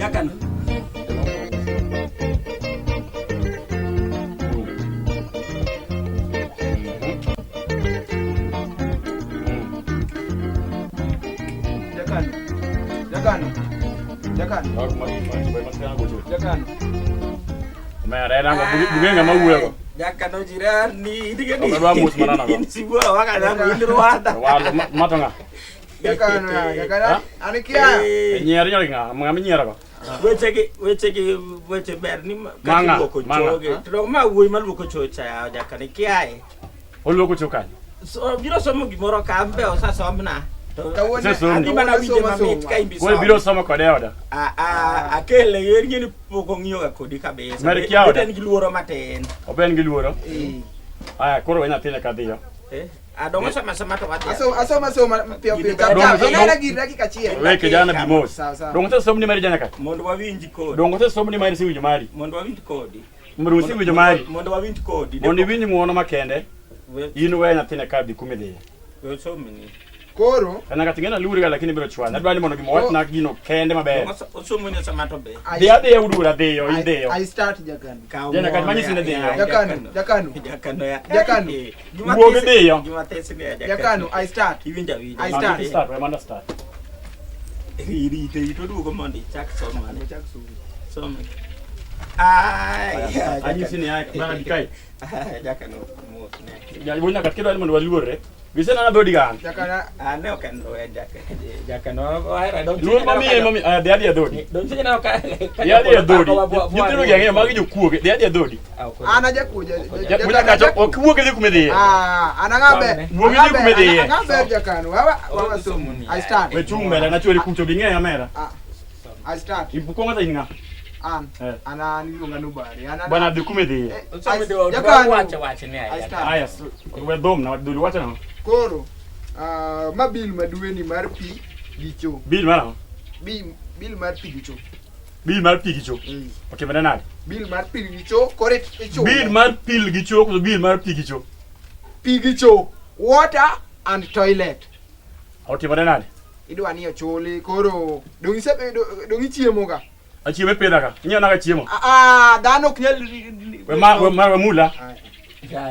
Jakan. Jakan. Mera nanga bugenga mawuego. Jakan ojirani dige ni. Oba mus manana ko. Sibua waka nangu indruada. Walo matanga. Jakan anikia. Nyeri nyeringa mangami nyera ko. Weche ber ni manga. To ma wuoi maluoko chocha Jakan kiae. Oluoko choka. So biro somo gimoro kambe osasomna. Wewe biro somo kode oda. Akele yerni poko ngiyo kodi kabisa. Ben giluoro maten. Oben giluoro. Aya koro wenya tine kadhiyo. Adongo sama to wati. Asoma pio. Ina giraki kachie. Wewe kijana bimos. Dongo te somni mari jana ka. Mondo wawinji kodi. Dongo te somni mari siwinjo mari. Mondo wawinji kodi. Mrusi winjo mari. Mondo wawinji kodi. Mondo winji muono makende. Inu wenya tine kadhi kumidhiye. Wewe somni. Koro kana katingena luriga lakini biro chwana adwani mondo gimowat na gino kende maber osomo nya samato be de udura deyo ideyo I start Jakan jana kan manyisi ne deyo Jakanu wuoge deyo Jakanu I start I start we manda start iri to dugo mondi chak somo ai anyisi ni ai bana dikai Jakanu mo ne ya bonya katkedo mondo waluore bisa na dodi gan Jakana ne okan ro Jakan I don't know mami de dia dodi don't say na ka dia dodi yutiro yange magi jokuoge dia dodi ana jakuja Jakana ka okuoge kumedhi ana ngabe wuoge kumedhi ngabe Jakanu wawa somo I start we chumela na chori kucho binge ya mera I start ibukonga inga ana nilunga nubari ana bana dukumedhi Jakanu wacha ne aya we dom na duli wacha na koro mabil madueni mar pi gicho bil mara bil mar pi gicho okay bana bil mar pi gicho correct gicho bil mar pil gicho ko bil mar pi gicho water and toilet okay bana idwa ni ochole koro dongi chiemo ga achieme peda ka nyo na ka chiemo dhano ok nyal we mula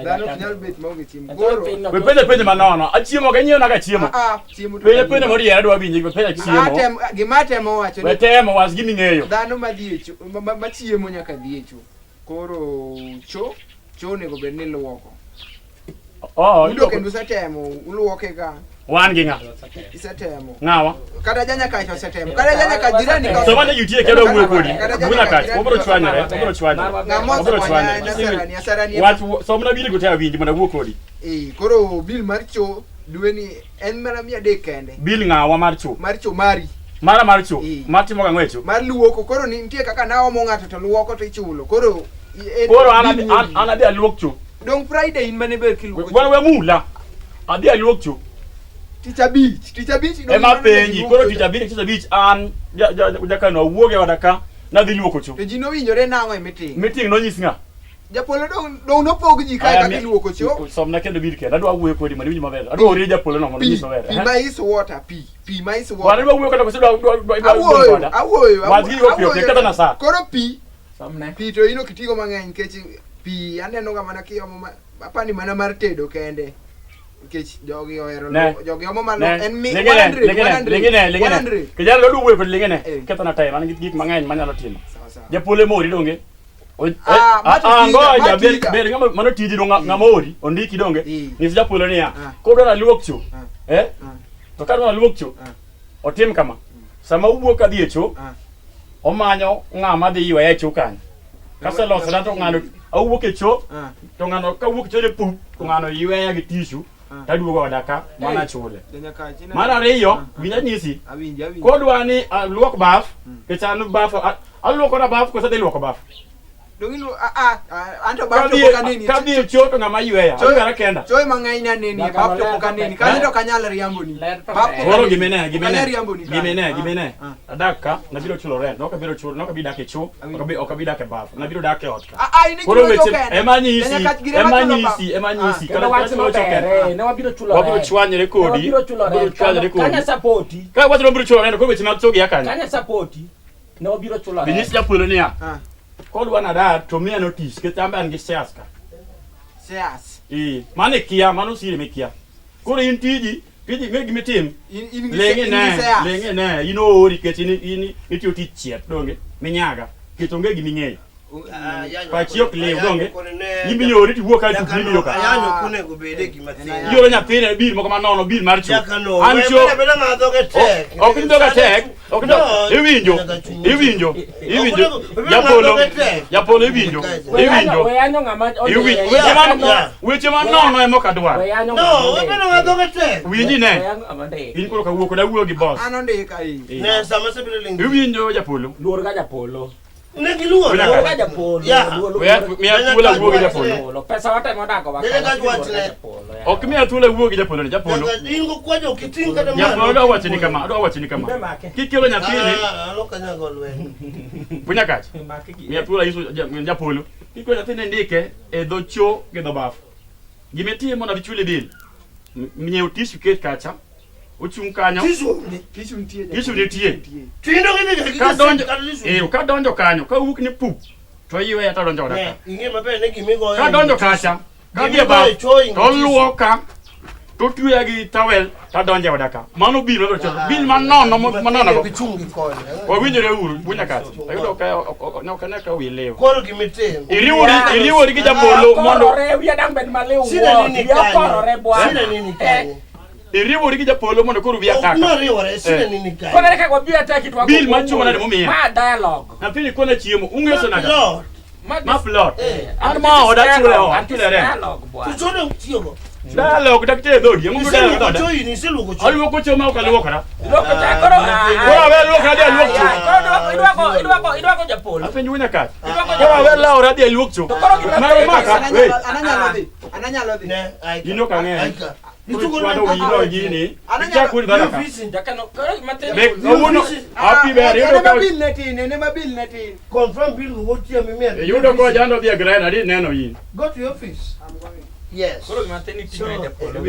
dhano ok nyal bet maonge chiemo koro we pede manono achiemo ka nyo na ka chiemo chiemo pede mori yara dwa winji we pede chiemo gimatemo wacho we temo was gimi ng'eyo dhano madhi echo machiemo nyaka dhi echo koro cho nego bed ni luoko udo kendo setemo uluoke ka wan ginga isetemo ngawa kada janya ka cho setemo kada janya ka jirani ka so bana yutie kedo wuo kodi buna ka obro chwanyare ni asarani watu so mna bili gotea winji mna wuo kodi koro bil mar cho duweni en mana mia de kende bil ngawa mar cho mari mar cho matimo ga ngwecho mar luoko koro ni nitie kaka naomo ng'ato to luoko to ichulo koro ana dia luok cho dong Friday in mane ber kiluoko bwana we mula adia luok cho Teacher beach ema penji koro teacher beach an Jakano wuoge wadaka na dhi luoko cho to jino winjore nango e meeting no nyis nga japolo dong no pog ji kai ka luoko cho somna kendo bil ke adwa wuoyo kodi mani winji maber adwa ori japolo no mondo nyiso ber pi mais water pi mais water wale wuoyo kata kosidwa awoyo wazgi opio kata na saa koro pi somna pi to ino kitigo mang'eny kech pi aneno ga mana kiyomo apani mana mar tedo kende kech jogi ohero jogi omo malo en 100 kijana do wuoyo kod lingene kata na time an gik mang'eny manyalo timo japolo mori donge ngoja ber ngama mano tiji do ngamori ondiki donge nis japolo niya kodo na luok cho to kado na luok cho otim kama sama uwuok adhi echo omanyo ng'ama dhi ywe echo kanyo kase loso na to ng'ano awuok echo to ng'ano ka wuok cho ne pup to ng'ano yweya gi tishu taduogo wadaka mana chule mana riyo winya nyisi kodwa ni luok baf kechanu baf aluoko na baf kosa de luoko baf dongilo anto baf to kanini kadhi choto ngama yweya ngara kenda choy mang'eny na neni baf to kanini kanito kanyal riambo ni koro gimene adaka na biro chulo rent no ka biro chulo no ka bidake cho ok bidake baf na biro dake otka koro weche emanyisi kana wacho no tere ne wabiro chwanyre kodi kanya support ka wacho biro chulo rent ko weche mag chogi akanya support No biro chulo. Binyis japolo niya. Kodwa na da to miya notice ke tamba an gi shares ka. Shares. Mane kia mano sire me kia. Koro in tiji me gimitim. Lenge ne ino ori ke ini itio ti chiet donge minyaga. Kitonge giming'eyo. Pachiok leo donge. Yimbi yori ti wuoka tu bibi yoka. Ayanyo kune gubede gimatin. Yoro nyathine bil moko manono bil mar chu. Ancho. Beda ngado ke tek. Ok ndo ga tek. Ok ndo. Iwinjo. Japolo iwinjo. Weyanyo ngama. Weche manono emo kadwa. No, beda ngado ke tek. Winji ne. In koro ka wuoko da wuo gi boss. Ano ndika i. Ne sama se bile lingi. Iwinjo japolo. Luor ga japolo. Negi luor. Luor ga japolo. Miya tula wuo gi japolo. Pesa wate modako Dede ga jwachne. Ok miya tula wuo gi japolo. Ingo kwajo kitin kada mano. Japolo do wachini kama. Kikelo nyathini. Aloka nyago lwen. Punya kach. Miya tula iso japolo. Kikelo nyathini ndike e dho cho gi dho baf. Gimetie mona bichule bil. Minyeo tishu ket kacha. Uchung kanyo. Tishu nitie. Tindo gine ka donjo kanyo ka wuok ni pup. To yiwe ta donjo daka. Inge mabe ne gimigo. Ka donjo kacha. Ka bie ba. To luoka. To tuya gi tawel ta donjo daka. Mano biro to cholo. Bil manono go. Bichungi kone. Wa winjore uru bunya kach. Ayudo ka no kana ka wilew. Koro gimite. Iriwori gi japolo mondo rewi dang ben malew. Sina nini kanye. Sina nini kanye. Iriwori gi japolo mondo koro biya taka. No riwore sina nini kanye. Kone ka biya taka kitwa. Bil machumo na momiya. Ma dialogue. Na pili kona chiemo ungeso na. Ma plot. An ma oda chule o. Antule re. Tuchone utiyogo. Dialogue dakte dodi. Mungu dialogue. Choyi ni silu ko. Alu ko choma o kalu kara. Loko ta koro. Kora we luok dia luok cho. Idwako japolo. Apenju wina kat. Kora we la ora dia luok cho. Maro maka. Ananyalo dhi. Ne. Gino ka ng'eny. Nitugo na wino gini. Chakuri baraka. Jakano koro matendo. Uno happy birthday. Ne mabil netin. Confirm bill go tia mimi. Yudo ko jando dia grana di neno yin. Go to your office. I'm going. Yes. Koro mateni tino japolo.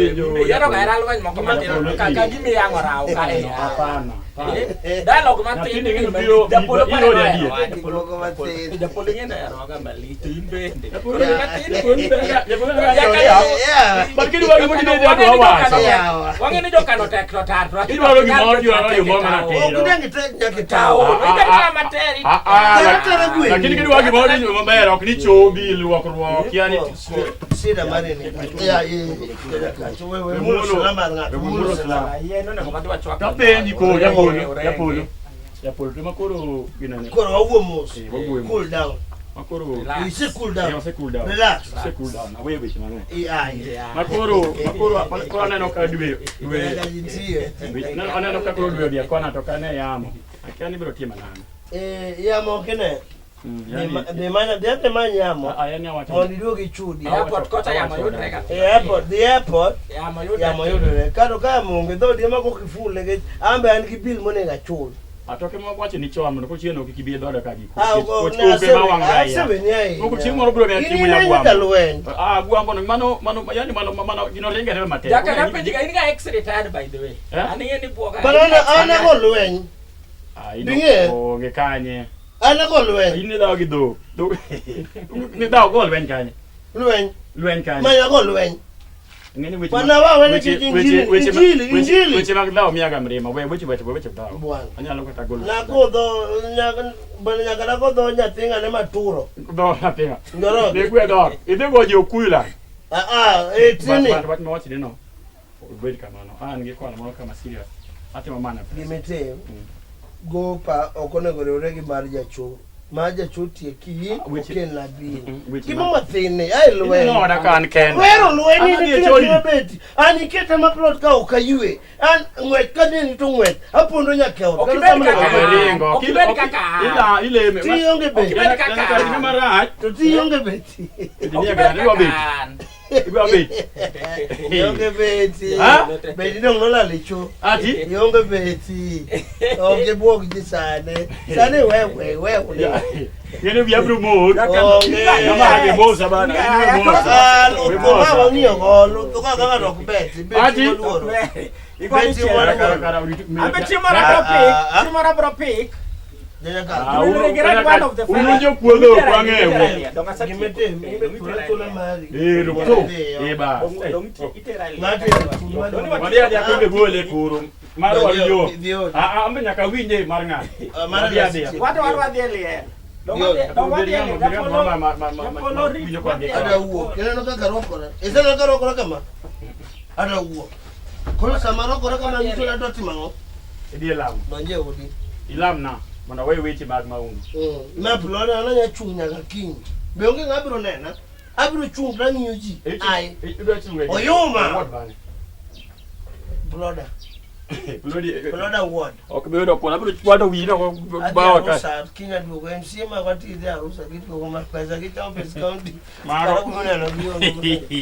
Yaro ga era lwen moko matendo. Ka gimi yango rao ka e. Hapana. Dialogue matendo ngino japolo ino dia. Japolo matendo. Japolo ngene ero ga mali timbe. Japolo Bakiri wagi mo dine dia ko wa. Wangene jo kano tekno tar. Idwaro gi mo mana te. Okudengi tek nyakitao. Materi. Lakini kidi wagi mo dine mo bera ok ni chobi luok yani Sida mari ni. Ya wewe mulo salama ngata. Mulo salama. Yeno ne ko matwa chwa. Tapendi ko Japolo makoro ginane. Koro wawuo mos. Cool down. Makoro. You say cool down. Say cool down. Relax. Say cool down. Awe weche mang'eny. Makoro aneno ka dwe. Aneno ka koro dwe dia kona to kane yamo. Akiani biro tima nani. Yamo kene. De mana yamo. Ayani awatu. Mondi duogi chudi. Airport kota yamo yudre ka. The airport. Yamo yudre. Kado kama munge do di mako kifule ge ambe an ki bill mone ga chul. Atoke mo wacho ni chomo ko chieno kikibie dodo ka giko. Ko be mawanga ya. Ko chiemo bro me timu ya gwambo. Gwambo mano yani mano gino lenga ne mate. Jaka na peji ga inga ex-retired by the way. Ani ni boga. Ana go lwen. Ino ge kanye. Ana go lwen. Ini daw gi do. Ni daw go lwen kanye. Lwen kanye. Manya go lwen. Ngene weche. Bana wa wene injili. Weche mag daw miaga mrema. Weche daw. Bwana. Anyalo kata golo. Na go do bana nyaka go do nyathinga ne maturo. Do nyathinga. Ndoro. Ne gwe do. Ide go je okuila. Tini. But me watch no. Ubedi kamano. Ngi kwa na mwana kama serious. Ati mama na. Gimete. Go pa okonego regi mar jacho. Maja chuti ki oken la bi. Kimo mathine ai lwen. No da kan ken. Wero lwen ni kiti beti. Ani kete maplot ka okayue. An ngwet ka ni to ngwet. Apondo nyakeo. Ringo. Kibedi kaka. Ile me. Ti yonge beti. Kibedi kaka. Ni mara. To ti yonge beti. Ni ga ni beti. Iba beti. Yonge beti. Beti dong no la lecho. Ati yonge beti. Oge bog di sane. Sane wewe. Yene vya promote. Kama age bosa bana. Ni bosa. Ko ni ngolo. To ka ka ro beti. Ati Iko ni chera. Abe chimara bro pick. Ununjo puodho kwang'eyo. Gimete tula mari. Ruto. Ba. Madia dia kombe gole kuro. Maro waliyo. Ambe nyaka winje mar ng'a. Madia dia. Watu wadhiele. Ada uo. Kena no kaka rokora. Esa no kaka rokora kama. Ada uo. Kono samaro kora kama mtu na doti mango. Idie lam. Manje odi. Ilam na. Mana wewe weche mag maungu. Na bloda ananya chunya ga king. Be onge ngabiro nena. Abiro chung rangiyo ji. Ai. Oyoma. Bloda. Bloda word. Ok bedo kona biro chwado wino bawa ka. Sa kinga dugo MC ma kwati ide arusa kitu kwa pesa kita office county. Maro kuna no biyo.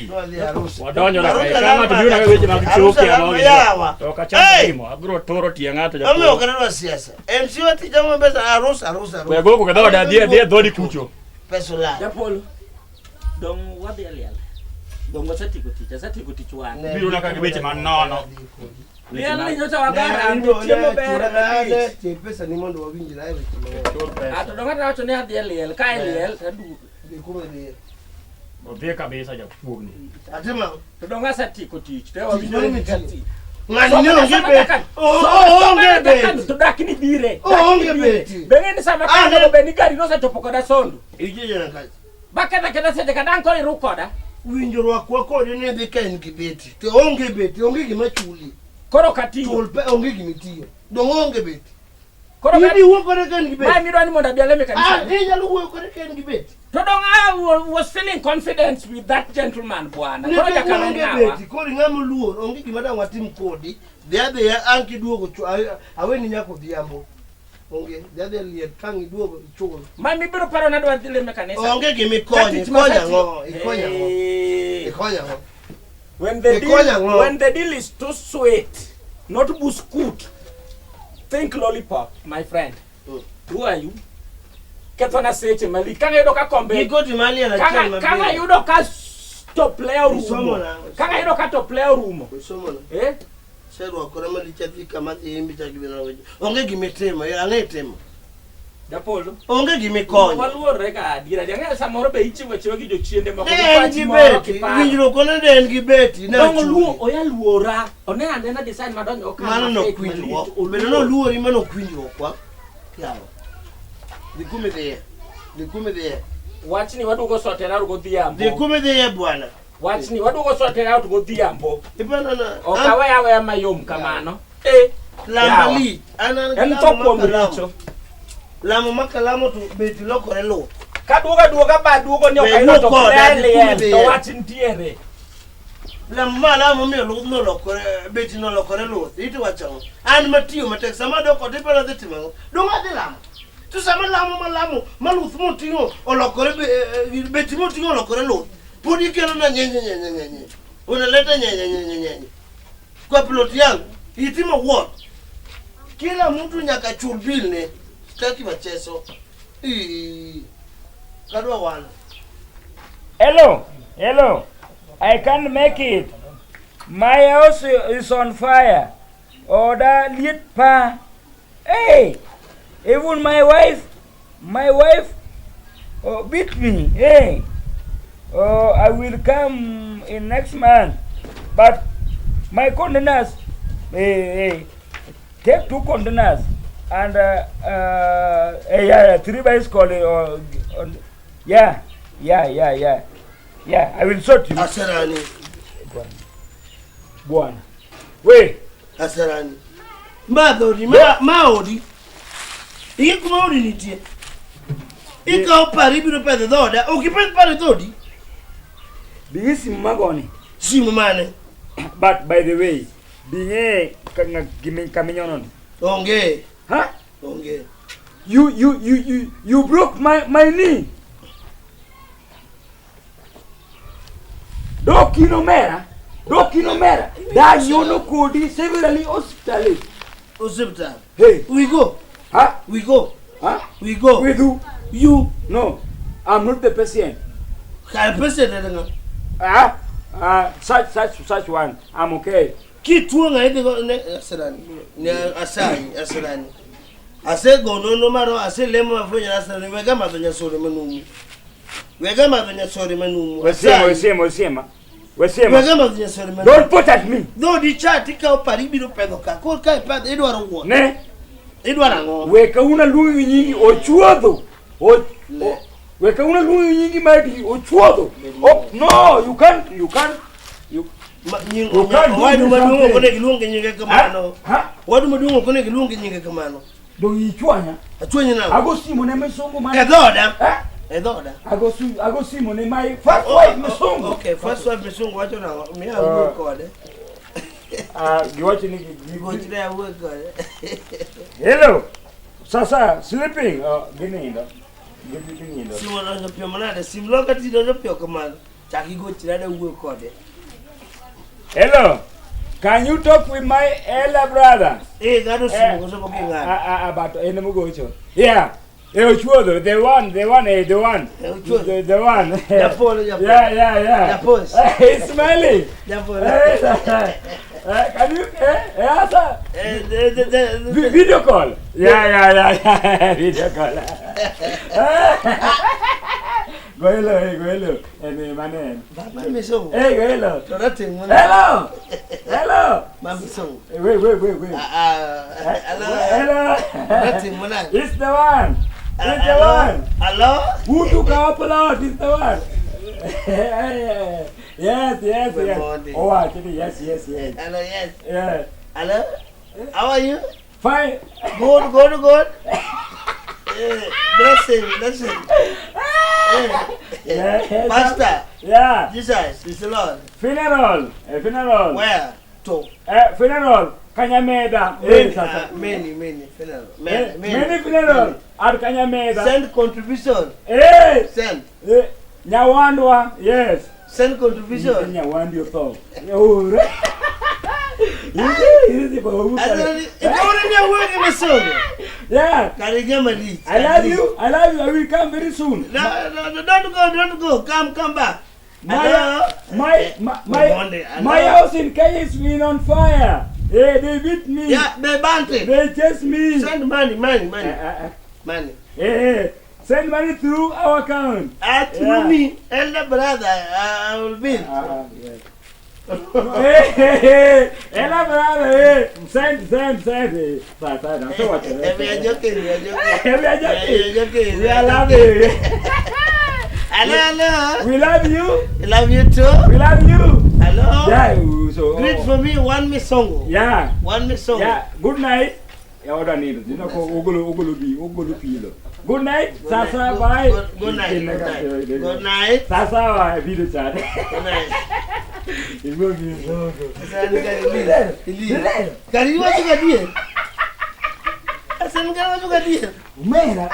No ali arusa. Wadonyo na kai kama to biyo na weche mag choke ama. To ka chamo abiro toro tie ng'ato ja. Ame okanwa siasa. MC wati jama pesa arusa. Kwa gogo ka dawada dia dodi kucho. Pesa la. Japolo. Dong wadhiele. Dong wasati kutichu wan. Biro na ka weche manono. Liali nyocha wagara chiemo ber pesa ni mondo wawinji na ile ato dongata wacho ne adhi liel ka liel tadu kuma ni odhi kabisa ja puogni atima to donga satiko tich te wawinjo ni tati ngani no ngebe ngebe to dakni bire ngebe bengen sama kana beni gari no sechopo koda sondo ije na kazi bakada kada sete kadan ko iru koda winjo rwakwa kodi ne dhi kaen kibeti to onge beti onge gima chuli koro katiyo tulpe onge gimitiyo dongonge beti koro idi wo kore kan gibeti mai mirani monda biale mekanisa nyalo wo kore kan gibeti to donga was feeling confident with that gentleman bwana koro jakana ngawa kori ngamo luor onge gima dang watim kodi de anki duogo aweni nyako dhiambo onge de liet kangi duogo chulo mai mibiro paro na dwa dhile mekanisa onge gimi konya ngo when the deal is too sweet, not buskut, think lollipop, my friend. Who are you? Ketona seche mali. Kanga yudo ka kombe. Gikoti mali ana chama. Kanga yudo ka top player room. Kanga yudo ka top player room. Eh? Sero akora mali chathi kama imbi chakibina wewe. Onge gimetema, angetema. Japolo. Onge gimikonya. Waluore ka adira. Janga samoro be ichiwo gi jochiende mako gibeti. Winjro kono den gibeti na chuo. Luo oya luora. One ande na design madonyo okama. Mano no kwinjro. Obedo no luori mano kwinjro kwa. Yawo. Dikume de. Wachni wadugo sotera rugo dhiambo. Dikume de bwana. Wachni wadugo sotera rugo dhiambo. Ibana na. Okawe mayom kamano. Lambali. Ana topo mricho. Lamo makalamo to beti lokore lo. Kaduoga ba duogo ni okaino to plele to wachin tiere. Lamo mi lo lokore beti no lokore lo. Iti wachao. An matio matek sama do ko dipana dhitimo. Donga de lamo. Tu sama lamo maluth motingo olokore beti motingo olokore lo. Podi kelo na nyenye. Unaleta nyenye. Kwa plot yangu itimo what? Kila mtu nyaka chul bill ne. Taki macheso. Kadwa wana. Hello. I can't make it. My house is on fire. Order lit pa. Hey, even my wife beat me. Hey, I will come in next month. But my containers, take 2 containers. And 3 bicycle yeah, I will sort you. Asarani. Bwana. We. Asarani. Maodi. Iki maodi nitie. Ika opari biro pede doda. Ukipede pare dodi. Bigisi magoni. Simu mane. But by the way, binge kaminyonon. Onge. Huh? Okay. You broke my knee. Dokino mera. Da nyono kodi severally hospital. Hey, we go. Huh? We go. Huh? We go. With who? You. No. I'm not the patient. Such one. I'm okay. Kitu nga hivi asarani. Asarani. ase gono maro ase lemo afunya rasa ni wega madhonya sore manumu. Wega madhonya sore manumu. Wesema. Wega madhonya sore manumu. Don't put at me. Do di chat ka opari biro pedo ka. Ko ka pad edwaro wo. Ne? Edwaro ngo. Weka una lungi nyingi ochuodho. Weka una lungi nyingi madi ochuodho. Oh no, you can't. Wadu madungo kone kilunge nyinge kamano. Wadu madungo kone kilunge nyinge kamano. Do ichwanya. Achwanya na. Ago simo ne mesongo man. Edoda. Ago simo ne my first wife mesongo. Okay, first wife mesongo wacho na me a work kode. Giwachi ni Giwachi na work kode. Hello. Sasa sleeping. Ginindo. Simo na pio manade, simo ka ti do pio kamano. Chaki gochi na work kode. Hello. Can you talk with my elder brother? Gado simo so bokinga. About enemugocho. Yeah. Ochuodho, the one. The one. Japolo. Yeah. Japos. He's smiling. Japolo. Can you video call? Yeah. Video call. Go hello. And my name. Mami song. Hey, go hello. Hello. Mami song. Wait. Hello. Nothing mona. It's the one. Hello? Who took our plot? It's the one. Yes. Oh, actually, yes. Hello, yes. Yeah. Hello? How are you? Fine. Good. Blessing. Yeah. Pastor. Yeah. Jesus is the Lord. Funeral. Where? To? Funeral. Kanyameda. Many funeral. Many funeral. At Kanyameda. Send contribution. Send. Nyawandwa. Yes. Send contribution. Nyawandi to. Yeah. I love you. I will come very soon. No, don't go. Come back. My house in Kenya is been on fire. Yeah, they beat me. Yeah, they banned it. They chase me. Send money. Send money through our account. Through me, elder brother, I will bill. Elder brother, send. So what? We are joking. We are laughing. Hello. We love you. We love you too. We love you. Hello. Yeah. So. Greet for me one me song. Yeah. One me song. Yeah. Good night. Order need. You know, ugulu pilo. Good night. Sasa bye. Good night. Sasa bye. Video chat. Good night. It will be so good. Kari watu kadie. Asante watu kadie. Mera.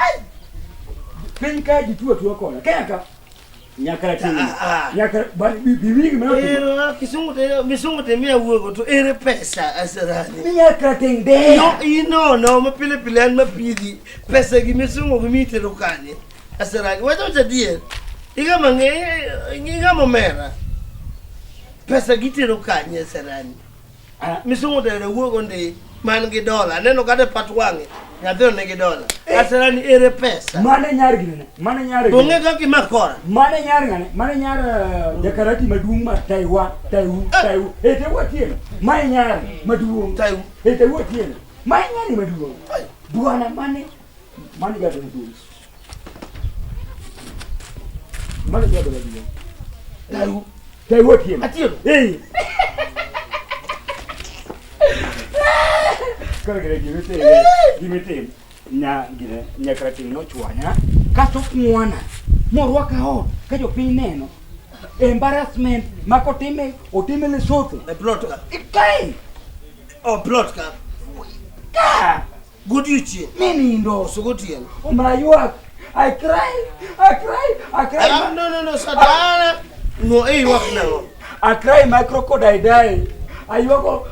Penka jitua tuakona. Kaka. Nyakara tini. Nyakara bibi mero. Kisungu temia uogo to ere pesa asarani. Nyakara tende. No, mapile an mapidi. Pesa gimisungu gimite rokani. Asarani. Wacha die. Iga mera. Pesa gitero kanye asarani. Misungu tere uogo ndi mangi dola. Neno kade patwange. Ngadho negi dola. Asarani ere pesa. Mane nyari gine. Bonge kaki makora. Mane nyari jakarati madung ma taiwa. Ete watiena. Mane nyari madung. Taiwa. Ete watiena. Mane nyari madung. Duana mane gado madung. Mane gado madung. Taiwa watiena. Atio. Hey. Kagere gimete nya krating no chwanya kasto kuona morwaka hot ka jo piny neno embarrassment makotime le soto plot ka kai plot ka good you chi mini ndo so good yen umrayuak I cry no sadana no work now I cry my crocodile die ayoko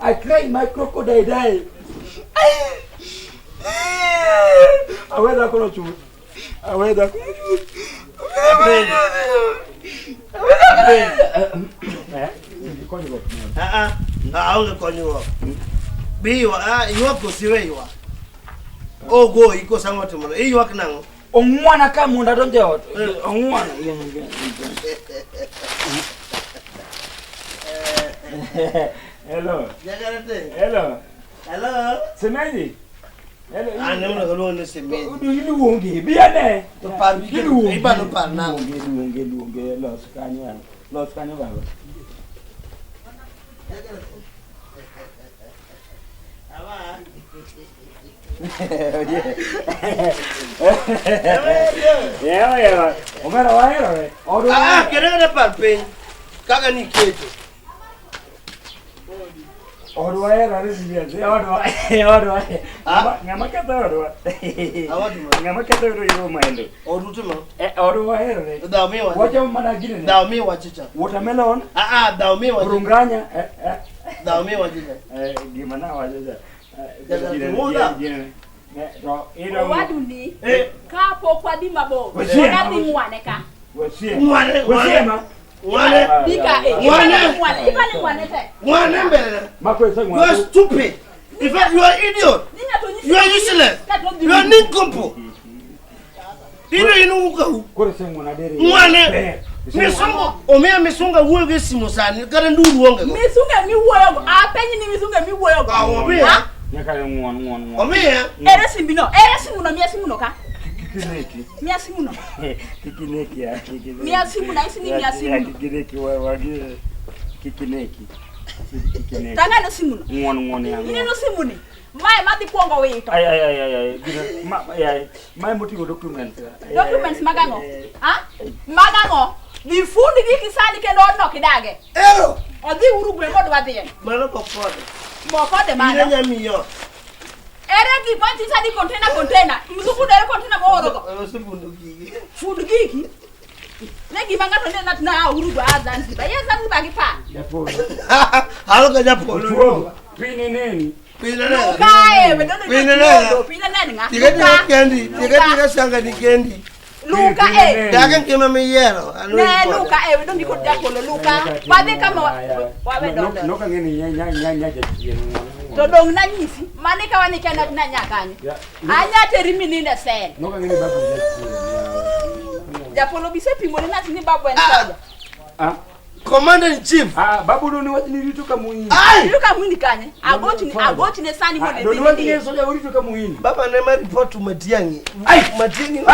I cry my crocodile die aweda kono chu aweda konyo konyo biwa iwa kusiwe iwa Ogo iko sango timo. Iyuak nango. Ongwana ka munda donje ot. Ongwana. Hello. Hello. Hello. Semeji. Hello. Ane mna galo ne semeji. Udu wonge biane. To par bi ke iba no par na. Wonge los kanyo. Los kanyo baba. Aba. Yeah. Omera waero. Odu. Kere par pe. Kaga ni keto. Odu waero resi. Odu. Ngama kata odu. Ngama kata odu yo maendo. Odu timo. Odu waero re. Da mi wa. Wacha mana gine. Da mi wa chicha. Watermelon. Da mi wa. Burunganya. Da mi wa chicha. Gimana wacha. Waduni ka pokwa di mabo na di mwane ka Mwane dika mwane ibane mwane te mwane mbele makwesa you are stupid. In fact you are idiot. You are useless. You are nincompoop. Inu uka kore sengo na dere mwane misongo omea misonga uwe simo sana kare nduru wonge misunga mi woyo apenyi ni misunga mi woyo omea nyaka ngwan omea era simbino mia simuno ka kikineki mia simuno kikineki ya mia simuno isi ni mia simuno kikineki wa kikineki tanga no simuno ngwan ya ine no simuni mai mati kuongo wito ay mai motigo documents magango magango bifundi gikisani kendo no kidage ero odi urugwe modo wadhie mano pokode mokode mana ine nyamiyo ere gi panti sadi container mzuku dere container mooro sifundu gigi food gigi legi mangato nena na urugwe azanzi ba yesa ngibaki pa yapolo halo kaja polo pini neni kae wedono pina nani nga Tiga sanga di kendi. Luka Dagan kema me yero. Luka wedono ndiko dakolo Luka. Pade kama wabe dondo. Noka ngeni nya to dong na nyisi mane ka wani kana na nyakani. Anya terimi ni the sen. Noka ngeni babu ya polo bise pimoni na tini babu en soja. Commander in chief. Babu doni wati ni rituka muhini. Rituka muhini kanye. Agoti ne sani mo ne. Doni wati ni soja rituka muhini. Baba na ma report to Matiangi. Matiangi.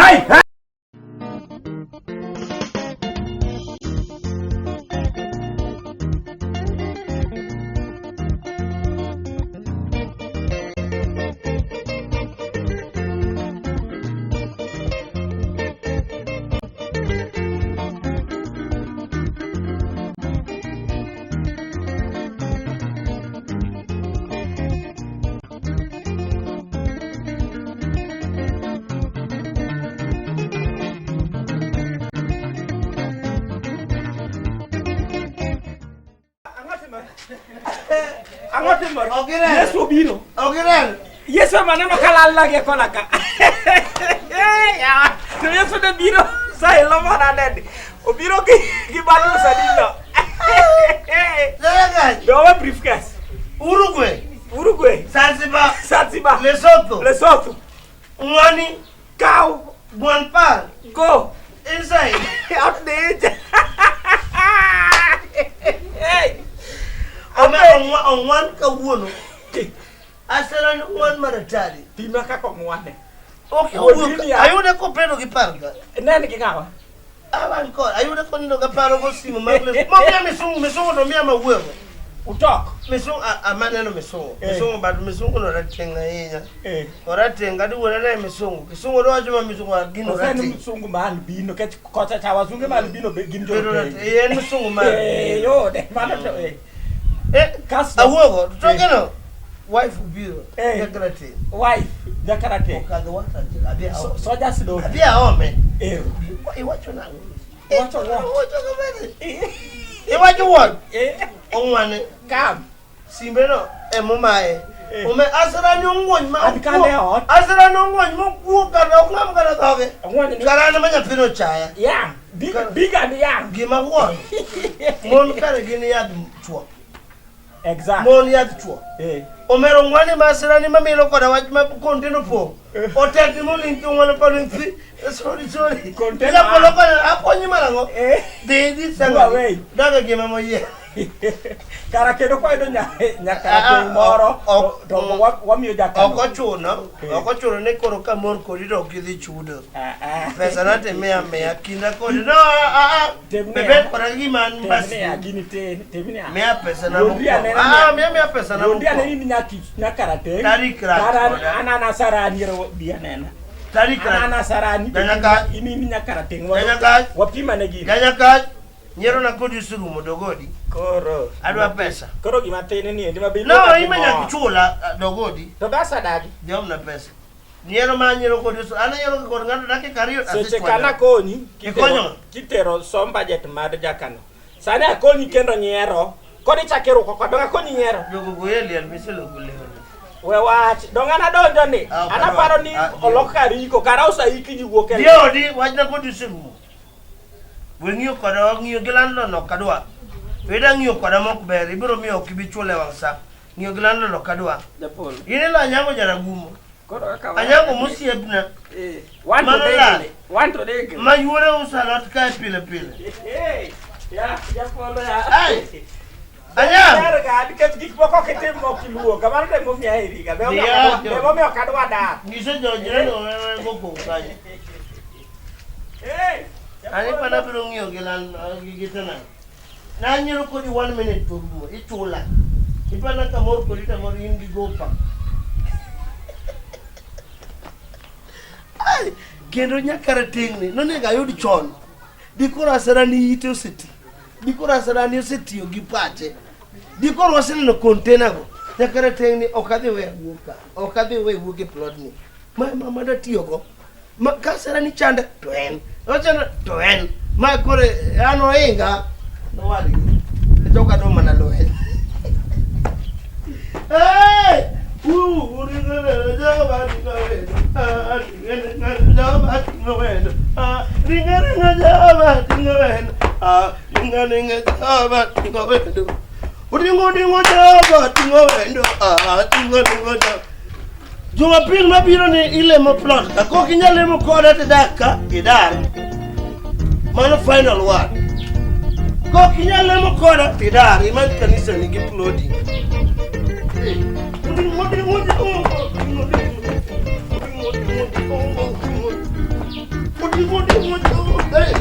Yes, Obiro. Okay, yes, maneno kalala ke konaka. Ya, no yeso de biro. Sai lo mana ded. Obiro ki balu sadino. Do wa briefcase. Uruguay. Zanzibar. Lesotho. Mwani. Cow. Buanpal. Go. Inside. Out there. Hey. On one kawuno. Asala ni one maratari. Pima ka ko mwane. Okay, ayude ko pedo ki parga. Nani ki ngawa? Awan ko, ayude ko ndo ka paro ko simo magle. Mo pia mesungu no mia mawewe. Utok. Mesungu amana no mesungu. Mesungu bad mesungu no ratenga yenya. Oratenga di wona na mesungu. Kisungu do ajuma mesungu agino ratenga. Osani mesungu mahali bino ke kota cha wazungu mahali bino ginjo. Yen mesungu mahali. Yo de mana to awogo tokeno wife biro jakarate wife jakarate okaga wata abia soja sido abia ome iwacho na wacho gabani iwacho what onwane kam simbeno emomae ome asara nyongwon ma adikale hot asara nyongwon mo ku kana ngam kana toge kana manya pino chaya ya big and young gima won mon kare gini yad chuo Exact. Mon yath chuo. Omero ngwani masirani mamilo koda wach ma konteno po. Otek ni molinki ngwana palinki. Sorry. Konteno. Ya polo ko aponyi malango. Di sanga. Daga gima moye. Kara kedo kwa ido nyaka moro to wamiyo jakano. Oko chuno ne koro kamor kodi do kidhi chudo. Pesa nate mea kinda kodi. No, bebe kora giman basi. Temne Mea pesa na mo. Mea pesa na mo. Ndia nini nyakarate. Tarikra. Ana sarani ro dia nena. Tarikra. Ana sarani. Ganyaka. Ini nyakarate. Ganyaka. Wapima negi. Ganyaka. Nyero na kodi suru modogodi. Koro. Adwa pesa. Koro gimatene ni ndima bilo. No, imenya kichula dogodi. To basa dagi. Jom na pesa. Nyero ma nyero kodi suru. Ana nyero kodi ngado dake kariyo asist. Seche kana konyi. Kitero som budget mar jakano. Sane akonyi kendo nyero. Kodi chakero ko donga konyi nyero. Jogo goyeli almiselo kuleho. We wach donga na donjo ni. Ana paro ni olokari ko kara usaiki ji wuok. Dio di wajna kodi suru. Wengiyo koda ngiyo gilando no kadwa. Weda ngiyo koda mok ber ibiro miyo kibichule wangsa. Ngiyo gilando no kadwa. Japol. Yini la nyango jara gumo. Kodo ka. Anyango musiebna. Want to dig. Ma yure usalot ka pile. Ya japol ya. Ai. Anyam. Yar ga diket gik boko ketem mo kiluo. Kamano de mo miya iri ga. Be mo miyo kadwa da. Ngiso jojre no goko kaje. Ani pana biro ngiyo gilan gigitana. Na nyiro ko di 1 minute to rumo itula. Ipana kamor ko dita mor indi gopa. Ai, kendo nyakara tingni, no nega yudi chon. Dikora sarani ite oseti. Dikora sarani oseti gi pache. Dikora wasene no container go. Nyakara tingni okadhi we wuka. Okadhi we wuke plot ni. Mama da tiyogo. Ma kasarani chanda to en. Ochana to en. Ma kore ano inga. No wali. Toka do mana lo en. Hey! Ringana jaba tingawendo. Ringana jaba tingawendo. Ringana jaba tingawendo. Ringana jaba tingawendo. Ringo jaba tingawendo. Tingawendo. Jumapili mabiro ni ile mo plot. Ako kinyale mo koda te daka idar. Mano final word. Ko kinyale mo koda te idar. Iman kanisa ni giplodi. Hey.